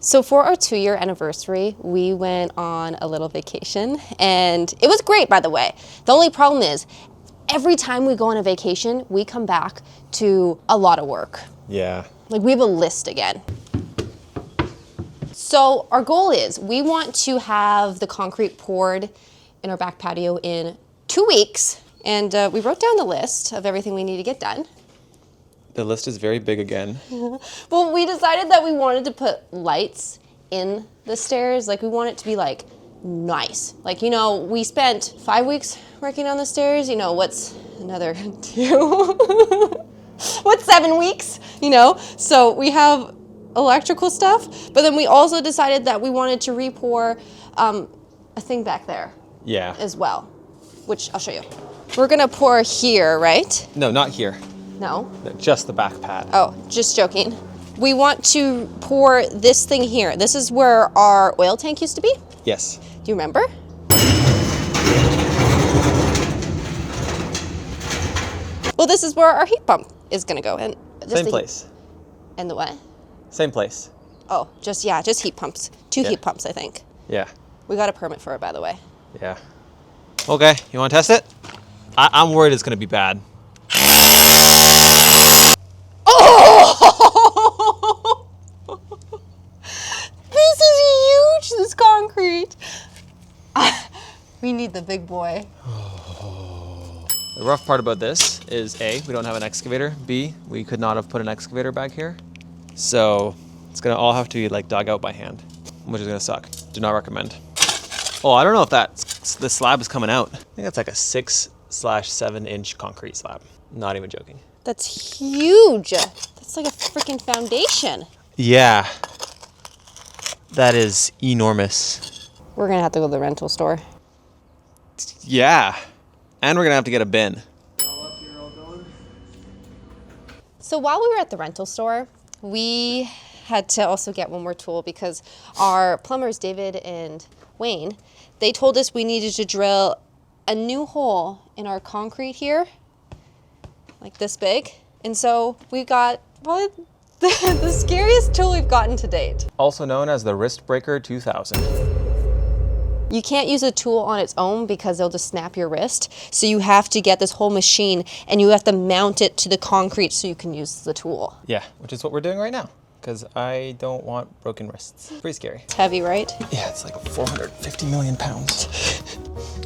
So for our 2-year anniversary, we went on a little vacation and it was great, by the way. The only problem is every time we go on a vacation, we come back to a lot of work. Yeah. Like we have a list again. So our goal is we want to have the concrete poured in our back patio in 2 weeks. And we wrote down the list of everything we need to get done. The list is very big again. Well, we decided that we wanted to put lights in the stairs. Like we want it to be like nice. Like, you know, we spent 5 weeks working on the stairs. You know, what's another 2? What's 7 weeks? You know, so we have electrical stuff, but then we also decided that we wanted to re-pour a thing back there. Yeah. As well, which I'll show you. We're gonna pour here, right? No, not here. No. Just the back pad. Oh, just joking. We want to pour this thing here. This is where our oil tank used to be. Yes. Do you remember? Well, this is where our heat pump is gonna go. And Same place. And the what? Same place. Oh, just heat pumps. 2 heat pumps, I think. Yeah. We got a permit for it, by the way. Yeah. Okay, you want to test it? I'm worried it's going to be bad. Oh! This is huge, this concrete. We need the big boy. The rough part about this is A, we don't have an excavator. B, we could not have put an excavator back here. So it's going to all have to be like dug out by hand, which is going to suck. Do not recommend. Oh, I don't know if the slab is coming out. I think that's like a 6/7 inch concrete slab. Not even joking. That's huge. That's like a freaking foundation. Yeah. That is enormous. We're gonna have to go to the rental store. Yeah. And we're gonna have to get a bin. So while we were at the rental store, we had to also get one more tool because our plumbers, David and Wayne, they told us we needed to drill a new hole in our concrete here, like this big. And so we got probably the scariest tool we've gotten to date. Also known as the Wrist Breaker 2000. You can't use a tool on its own because they'll just snap your wrist. So you have to get this whole machine and you have to mount it to the concrete so you can use the tool. Yeah, which is what we're doing right now. Because I don't want broken wrists. It's pretty scary. It's heavy, right? Yeah, it's like 450 million pounds.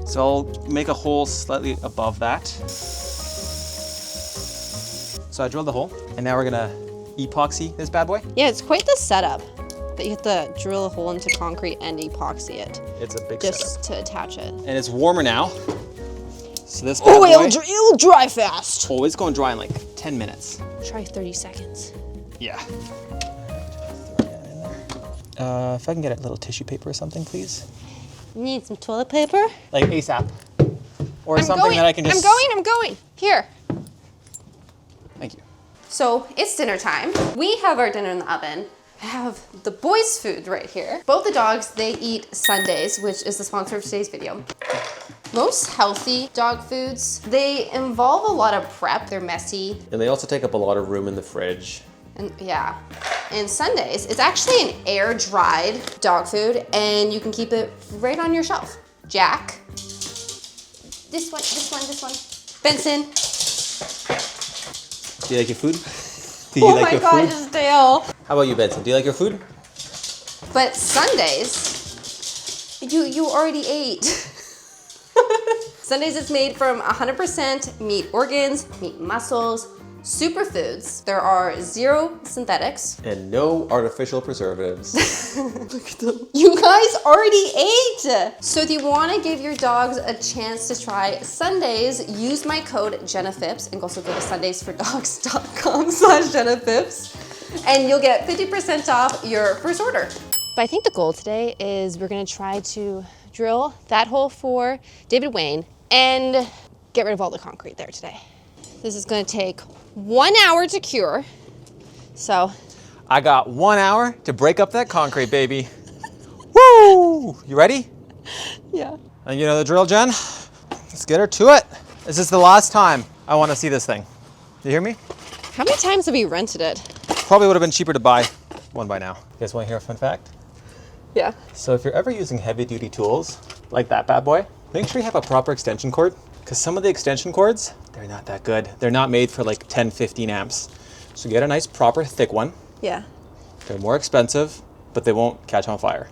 So I'll make a hole slightly above that. So I drilled the hole, and now we're gonna epoxy this bad boy. Yeah, it's quite the setup. That you have to drill a hole into concrete and epoxy it. It's a big just setup. to attach it. And it's warmer now. So this bad boy, it'll dry fast. Oh, it's going dry in like 10 minutes. Try 30 seconds. Yeah. If I can get a little tissue paper or something, please. You need some toilet paper? Like ASAP. Or something that I can just... I'm going. Here. Thank you. So it's dinner time. We have our dinner in the oven. I have the boys' food right here. Both the dogs, they eat Sundays, which is the sponsor of today's video. Most healthy dog foods, they involve a lot of prep. They're messy. And they also take up a lot of room in the fridge. And yeah, and Sundays, it's actually an air-dried dog food and you can keep it right on your shelf. Jack, this one. Benson. Do you like your food? Oh my God, it's stale. How about you, Benson? Do you like your food? But Sundays, you already ate. Sundays is made from 100% meat organs, meat muscles, superfoods. There are 0 synthetics. And no artificial preservatives. Look at them. You guys already ate. So if you want to give your dogs a chance to try Sundays, use my code jennaphipps and also go to sundaysfordogs.com/jennaphipps and you'll get 50% off your first order. But I think the goal today is we're going to try to drill that hole for David Wayne and get rid of all the concrete there today. This is going to take 1 hour to cure. So I got 1 hour to break up that concrete, baby. Woo! You ready? yeah. And you know the drill, Jen? Let's get her to it. This is the last time I want to see this thing. You hear me? How many times have we rented it? Probably would have been cheaper to buy. one by now. You guys want to hear a fun fact? Yeah. So if you're ever using heavy duty tools, like that bad boy, make sure you have a proper extension cord, because some of the extension cords, they're not that good. They're not made for like 10, 15 amps. So get a nice proper thick one. Yeah. They're more expensive, but they won't catch on fire.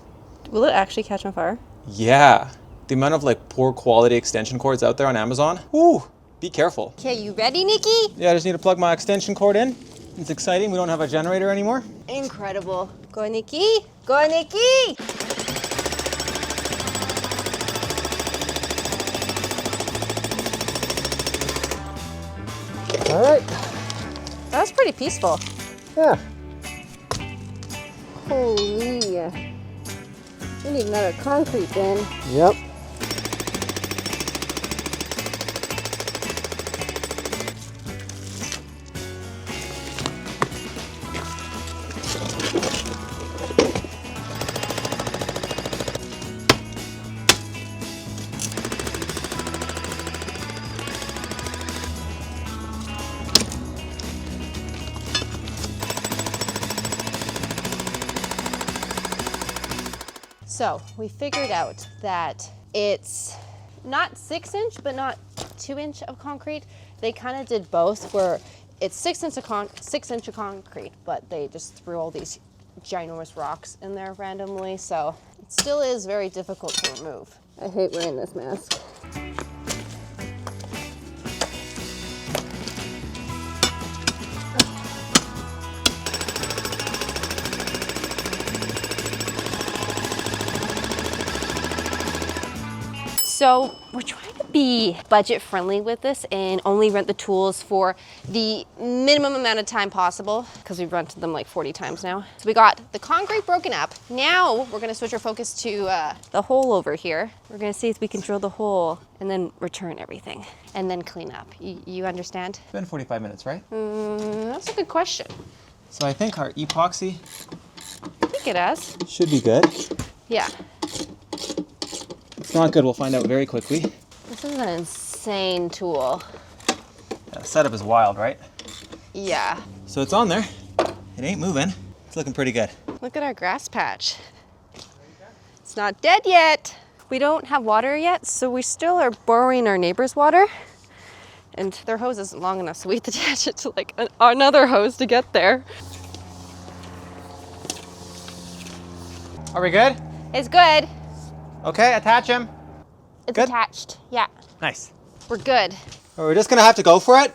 Will it actually catch on fire? Yeah. The amount of like poor quality extension cords out there on Amazon, ooh, be careful. Okay, you ready, Nikki? Yeah, I just need to plug my extension cord in. It's exciting, we don't have a generator anymore. Incredible. Go, Nikki. Go, Nikki. All right. That was pretty peaceful. Yeah. Holy. We need another concrete bin. Yep. So we figured out that it's not 6-inch, but not 2-inch of concrete. They kind of did both, where it's 6 inch of concrete, but they just threw all these ginormous rocks in there randomly. So it still is very difficult to remove. I hate wearing this mask. So we're trying to be budget friendly with this and only rent the tools for the minimum amount of time possible, because we've rented them like 40 times now. So we got the concrete broken up. Now we're gonna switch our focus to the hole over here. We're gonna see if we can drill the hole and then return everything and then clean up. You understand? It's been 45 minutes, right? That's a good question. So I think our epoxy I think it has. should be good. Yeah. If it's not good, we'll find out very quickly. This is an insane tool. Yeah, the setup is wild, right? Yeah. So it's on there. It ain't moving. It's looking pretty good. Look at our grass patch. It's not dead yet. We don't have water yet, so we still are borrowing our neighbor's water. And their hose isn't long enough, so we have to attach it to like another hose to get there. Are we good? It's good. Okay, attach him. It's Good? attached. Yeah, Nice. we're good. We're just gonna have to go for it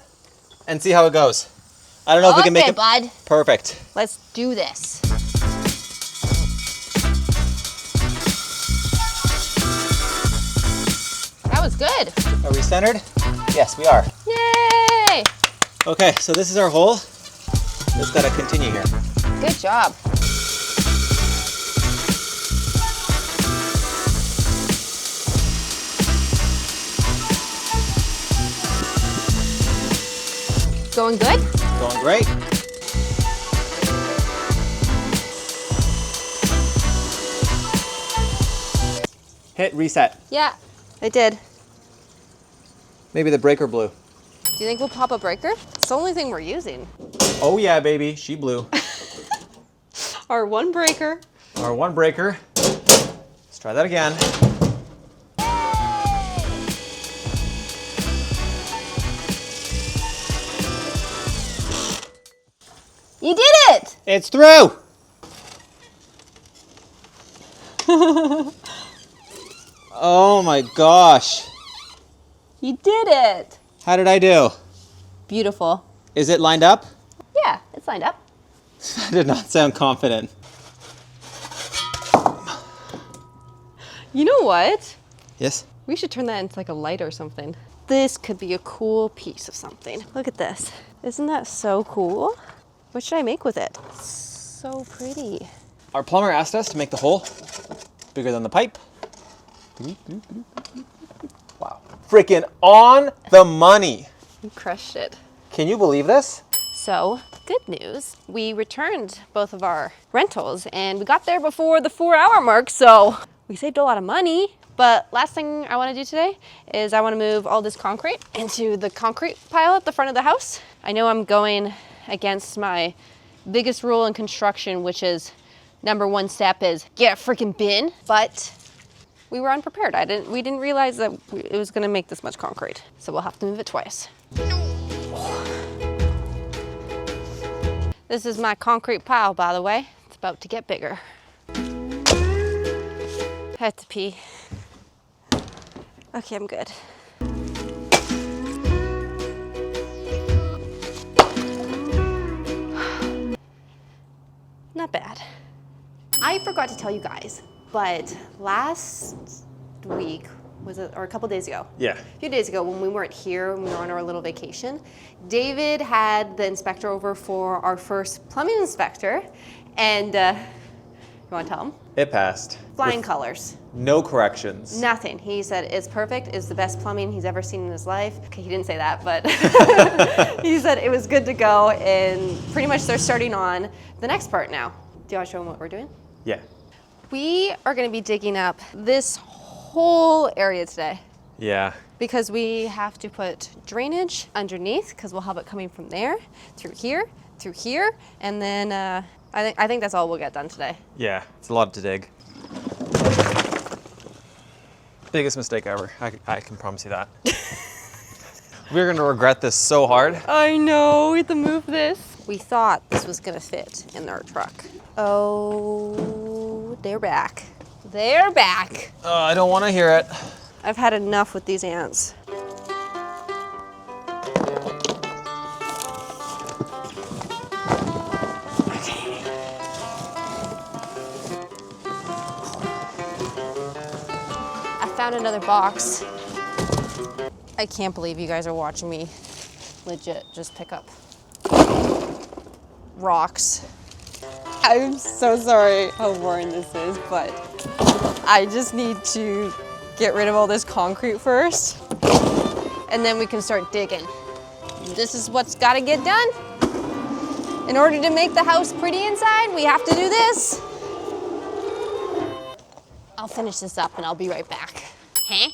and see how it goes. I don't know if we can make it bud. perfect. Let's do this. That was good. Are we centered? Yes, we are. Yay! Okay, so this is our hole. Just gotta continue here. Good job. Going good? Going great. Hit reset. Yeah, I did. Maybe the breaker blew. Do you think we'll pop a breaker? It's the only thing we're using. Oh yeah, baby, she blew. Our one breaker. Our one breaker. Let's try that again. You did it! It's through! Oh my gosh. You did it! How did I do? Beautiful. Is it lined up? Yeah, it's lined up. I did not sound confident. You know what? Yes? We should turn that into like a light or something. This could be a cool piece of something. Look at this. Isn't that so cool? What should I make with it? So pretty. Our plumber asked us to make the hole bigger than the pipe. Wow. Freaking on the money. You crushed it. Can you believe this? So, good news. We returned both of our rentals and we got there before the 4-hour mark, so we saved a lot of money. But last thing I want to do today is I want to move all this concrete into the concrete pile at the front of the house. I know I'm going against my biggest rule in construction, which is number one step is get a freaking bin. But we were unprepared. We didn't realize that it was gonna make this much concrete. So we'll have to move it twice. This is my concrete pile, by the way. It's about to get bigger. I had to pee. Okay, I'm good. Not bad. I forgot to tell you guys, but last week, or a couple days ago? Yeah. A few days ago when we weren't here, when we were on our little vacation, David had the inspector over for our first plumbing inspector, and you wanna tell him? It passed. Flying colors. No corrections. Nothing. He said it's perfect, it's the best plumbing he's ever seen in his life. Okay, he didn't say that, but he said it was good to go, and pretty much they're starting on the next part now. Do you want to show them what we're doing? Yeah. We are going to be digging up this whole area today Yeah. because we have to put drainage underneath because we'll have it coming from there, through here, and then I think that's all we'll get done today. Yeah, it's a lot to dig. Biggest mistake ever. I can promise you that. We're gonna regret this so hard. I know, we have to move this. We thought this was gonna fit in our truck. Oh, they're back. They're back. I don't wanna hear it. I've had enough with these ants. Found another box. I can't believe you guys are watching me legit just pick up rocks. I'm so sorry how boring this is, but I just need to get rid of all this concrete first, and then we can start digging. This is what's gotta get done. In order to make the house pretty inside, we have to do this. I'll finish this up and I'll be right back. Huh?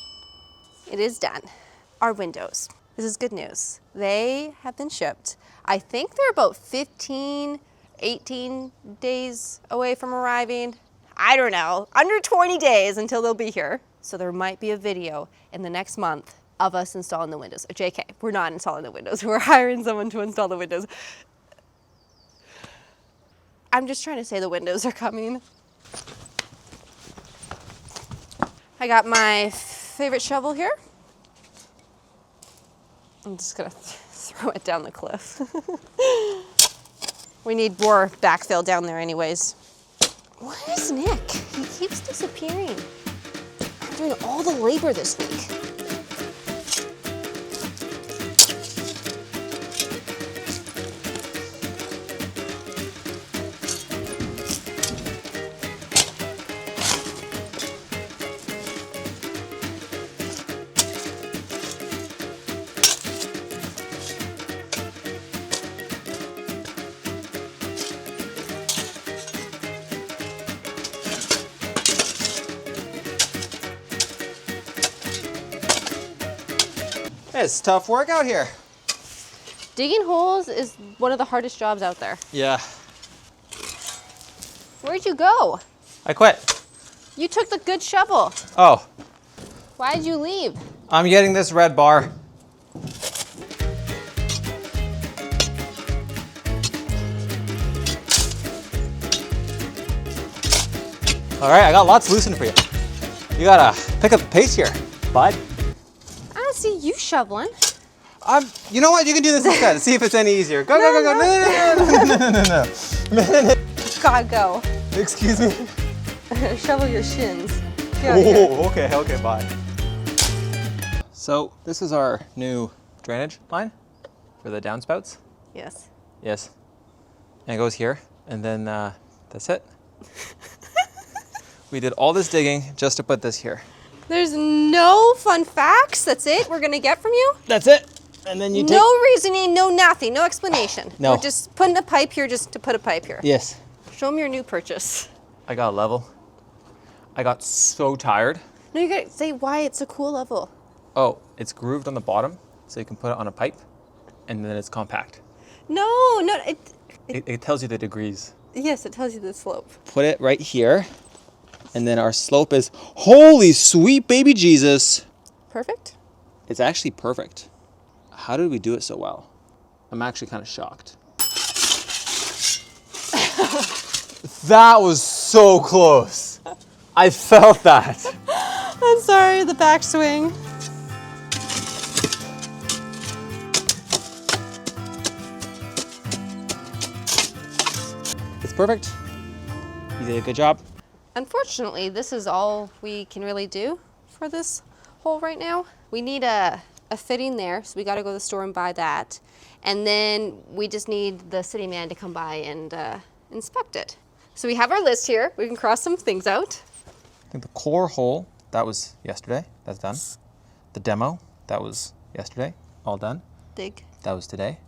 It is done. Our windows. This is good news. They have been shipped. I think they're about 15, 18 days away from arriving. I don't know, under 20 days until they'll be here. So there might be a video in the next month of us installing the windows. JK, we're not installing the windows. We're hiring someone to install the windows. I'm just trying to say the windows are coming. I got my favorite shovel here. I'm just gonna throw it down the cliff. We need more backfill down there anyways. Where's Nick? He keeps disappearing. I'm doing all the labor this week. It's tough work out here. Digging holes is one of the hardest jobs out there. Yeah. Where'd you go? I quit. You took the good shovel. Oh, Why'd you leave? I'm getting this red bar. All right, I got lots loosened for you. You gotta pick up the pace here, bud. I don't see you shoveling. You know what? You can do this instead. See if it's any easier. Go, go, go, go. No. Gotta go. Excuse me. Shovel your shins. Get out of here. Oh, okay, bye. So this is our new drainage line for the downspouts. Yes. Yes. And it goes here, and then that's it. We did all this digging just to put this here. There's no fun facts. That's it. We're gonna get from you. That's it. And then you take. No reasoning. No nothing. No explanation. No. We're just putting a pipe here just to put a pipe here. Yes. Show them your new purchase. I got a level. I got so tired. No, you gotta say why it's a cool level. Oh, it's grooved on the bottom, so you can put it on a pipe, and then it's compact. No, It tells you the degrees. Yes, it tells you the slope. Put it right here. And then our slope is, holy sweet baby Jesus. Perfect. It's actually perfect. How did we do it so well? I'm actually kind of shocked. That was so close. I felt that. I'm sorry, the backswing. It's perfect. You did a good job. Unfortunately, this is all we can really do for this hole right now. We need a fitting there, so we gotta go to the store and buy that. And then we just need the city man to come by and inspect it. So we have our list here. We can cross some things out. I think the core hole, that was yesterday. That's done. The demo, that was yesterday. All done. Dig. That was today.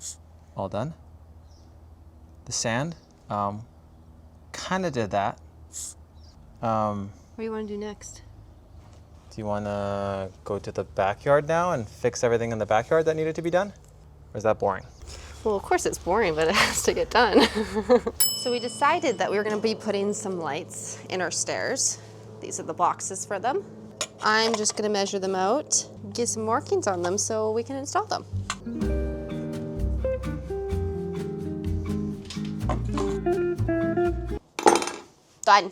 All done. The sand, kind of did that. What do you want to do next? Do you want to go to the backyard now and fix everything in the backyard that needed to be done? Or is that boring? Well, of course it's boring, but it has to get done. So we decided that we were going to be putting some lights in our stairs. These are the boxes for them. I'm just going to measure them out, get some markings on them so we can install them. Done.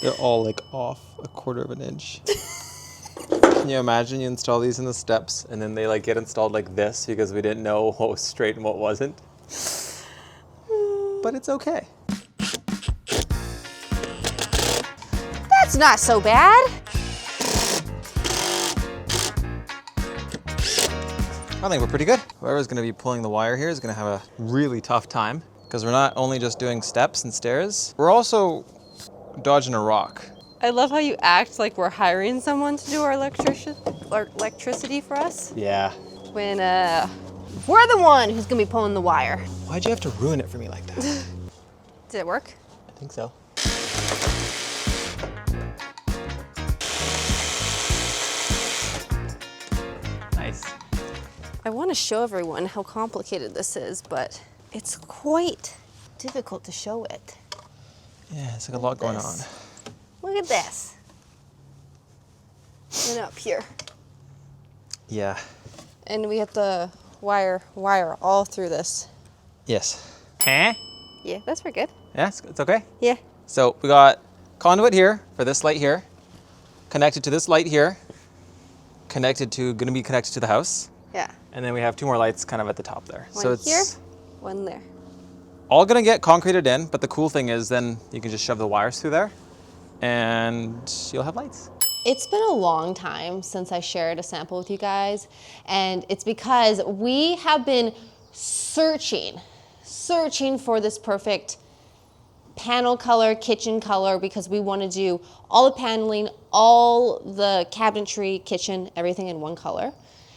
They're all like off a quarter of an inch. Can you imagine you install these in the steps and then they like get installed like this because we didn't know what was straight and what wasn't? But it's okay. That's not so bad. I think we're pretty good. Whoever's gonna be pulling the wire here is gonna have a really tough time because we're not only just doing steps and stairs, we're also dodging a rock. I love how you act like we're hiring someone to do our electricity for us. Yeah. When we're the one who's gonna be pulling the wire. Why'd you have to ruin it for me like that? Did it work? I think so. Nice. I want to show everyone how complicated this is, but it's quite difficult to show it. Yeah, it's like a lot going on. Look at this. And up here. Yeah. And we have to wire all through this. Yes. Huh? Yeah, that's pretty good. Yeah, it's okay. Yeah. So we got conduit here for this light here, connected to this light here, gonna be connected to the house. Yeah. And then we have two more lights kind of at the top there. One so it's here, one there. all gonna get concreted in, but the cool thing is then you can just shove the wires through there and you'll have lights. It's been a long time since I shared a sample with you guys, and it's because we have been searching for this perfect panel color, kitchen color, because we want to do all the paneling, all the cabinetry, kitchen, everything in one color.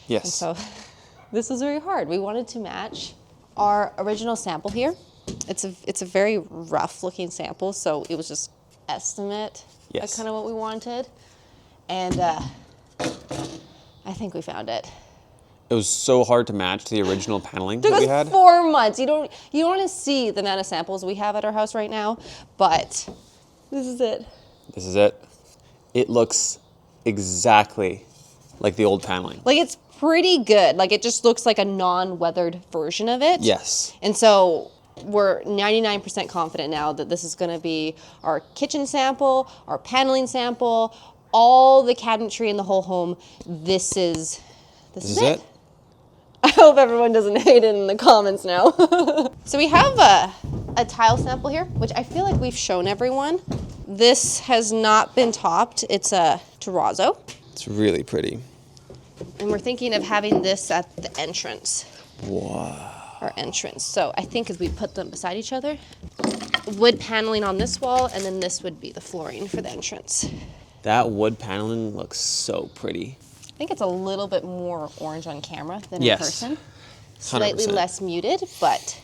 Yes. And so this was very hard. We wanted to match our original sample here. It's a very rough looking sample, so it was just estimate. Yes. That's kind of what we wanted. And I think we found it. It was so hard to match the original paneling Took that we us had. 4 months. You don't want to see the amount of samples we have at our house right now, but this is it. This is it. It looks exactly like the old paneling. Like, it's pretty good. Like, it just looks like a non-weathered version of it. Yes. And so we're 99% confident now that this is going to be our kitchen sample, our paneling sample, all the cabinetry in the whole home. This is it. I hope everyone doesn't hate it in the comments now. So we have a tile sample here, which I feel like we've shown everyone. This has not been topped. It's a terrazzo. It's really pretty. And we're thinking of having this at the entrance. Wow. Our entrance. So I think as we put them beside each other, wood paneling on this wall, and then this would be the flooring for the entrance. That wood paneling looks so pretty. I think it's a little bit more orange on camera than in Yes. person. Slightly 100%. less muted, but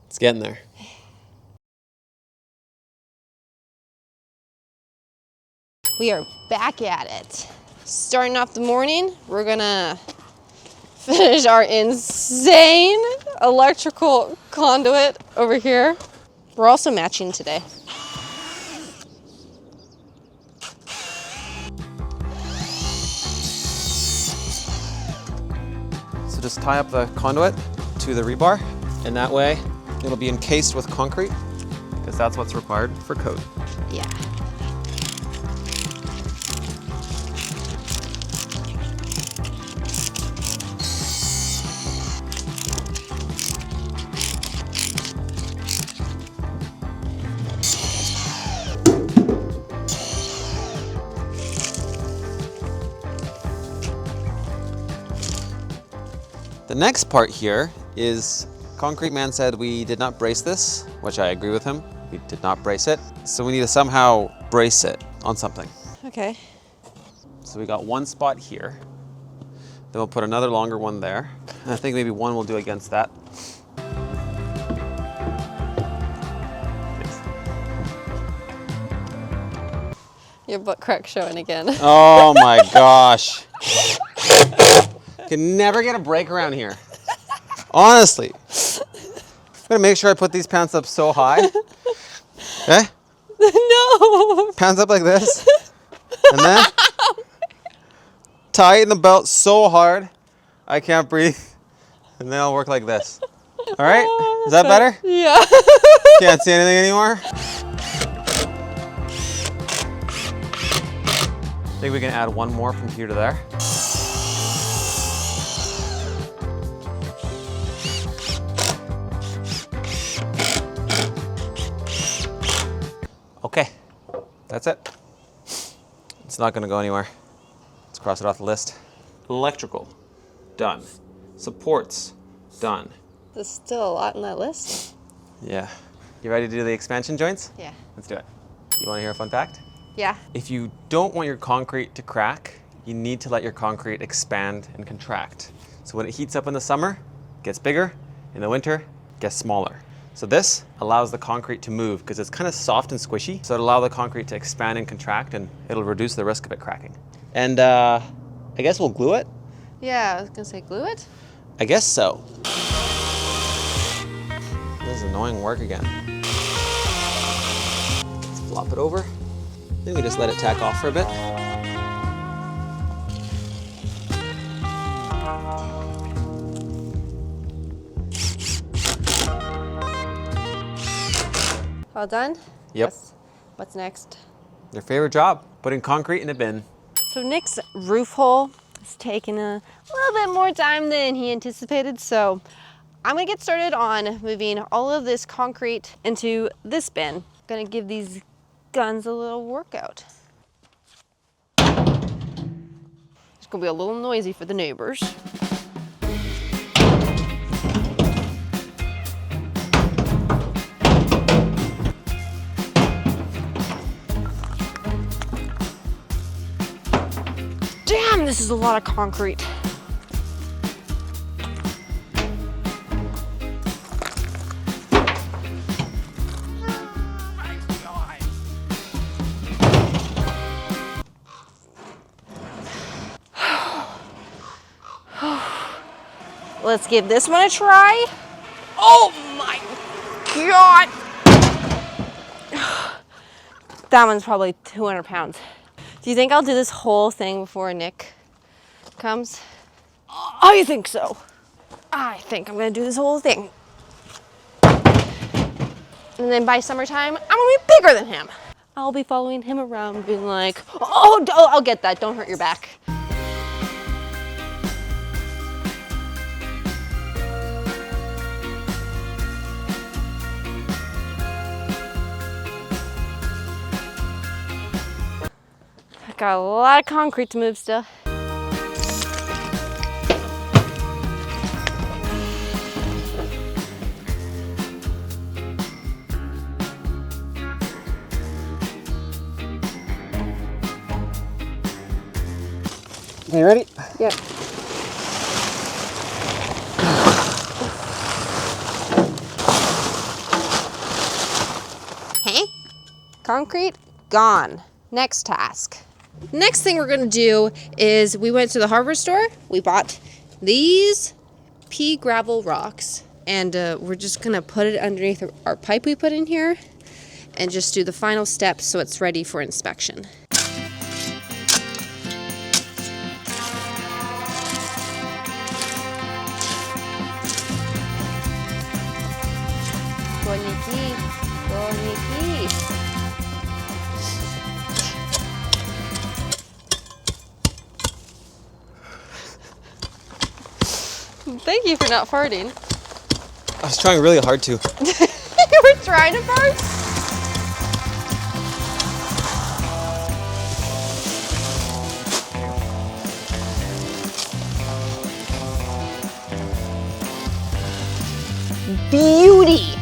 It's getting there. we are back at it. Starting off the morning, we're gonna finish our insane electrical conduit over here. We're also matching today. So just tie up the conduit to the rebar, and that way it'll be encased with concrete, because that's what's required for code. Yeah. The next part here is Concrete Man said we did not brace this, which I agree with him. We did not brace it. So we need to somehow brace it on something. Okay. So we got one spot here. Then we'll put another longer one there. And I think maybe one will do against that. Yes. Your butt crack showing again. Oh my gosh. Can never get a break around here. Honestly. I'm gonna make sure I put these pants up so high. Okay? No. Pants up like this. And then tighten the belt so hard I can't breathe. And then I'll work like this. All right? Is that better? Yeah. Can't see anything anymore? I think we can add one more from here to there. Okay, that's it. It's not gonna go anywhere. Let's cross it off the list. Electrical, done. Supports, done. There's still a lot in that list. Yeah. You ready to do the expansion joints? Yeah. Let's do it. You wanna hear a fun fact? Yeah. If you don't want your concrete to crack, you need to let your concrete expand and contract. So when it heats up in the summer, it gets bigger. In the winter, it gets smaller. So this allows the concrete to move because it's kind of soft and squishy. So it'll allow the concrete to expand and contract, and it'll reduce the risk of it cracking. And I guess we'll glue it? Yeah, I was gonna say glue it. I guess so. This is annoying work again. Let's flop it over. Then we just let it tack off for a bit. All done? Yep. What's next? Your favorite job, putting concrete in a bin. So Nick's roof hole is taking a little bit more time than he anticipated, so I'm gonna get started on moving all of this concrete into this bin. I'm gonna give these guns a little workout. It's gonna be a little noisy for the neighbors. Damn, this is a lot of concrete. Let's give this one a try. Oh my God. That one's probably 200 pounds. Do you think I'll do this whole thing before Nick comes? I think so. I think I'm gonna do this whole thing. And then by summertime, I'm gonna be bigger than him. I'll be following him around being like, oh, I'll get that, don't hurt your back. I've got a lot of concrete to move still. Okay, you ready? Yep. Hey, concrete gone. Next task. Next thing we're gonna do is we went to the hardware store. We bought these pea gravel rocks, and we're just gonna put it underneath our pipe we put in here and just do the final steps so it's ready for inspection. Go Nikki, go Nikki. Thank you for not farting. I was trying really hard to. You were trying to fart? Beauty!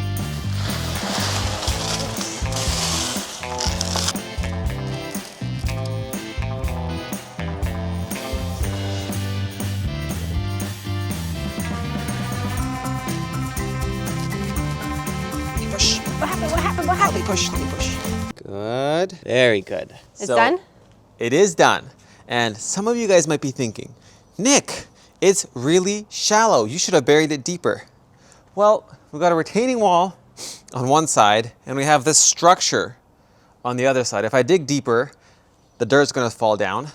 Push. What happened? What happened? What happened? Let me push. Good. Very good. It's done? It is done. And some of you guys might be thinking, Nick, it's really shallow. You should have buried it deeper. Well, we've got a retaining wall on one side, and we have this structure on the other side. If I dig deeper, the dirt's gonna fall down,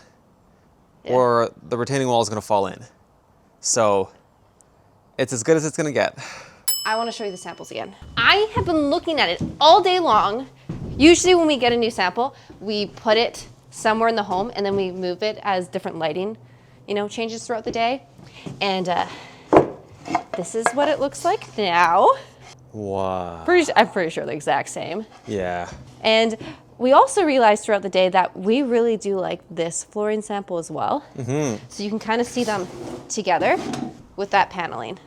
or the retaining wall is gonna fall in. So it's as good as it's gonna get. I want to show you the samples again. I have been looking at it all day long. Usually when we get a new sample, we put it somewhere in the home and then we move it as different lighting, changes throughout the day. And this is what it looks like now. Wow. I'm pretty sure the exact same. Yeah. And we also realized throughout the day that we really do like this flooring sample as well. Mm-hmm. So you can kind of see them together with that paneling.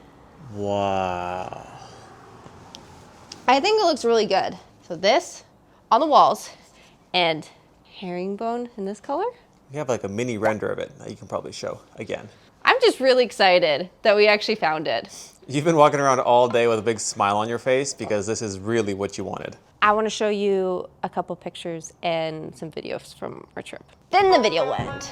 Wow. I think it looks really good. So this on the walls and herringbone in this color. We have like a mini render of it that you can probably show again. I'm just really excited that we actually found it. You've been walking around all day with a big smile on your face because this is really what you wanted. I want to show you a couple pictures and some videos from our trip. Then the video went.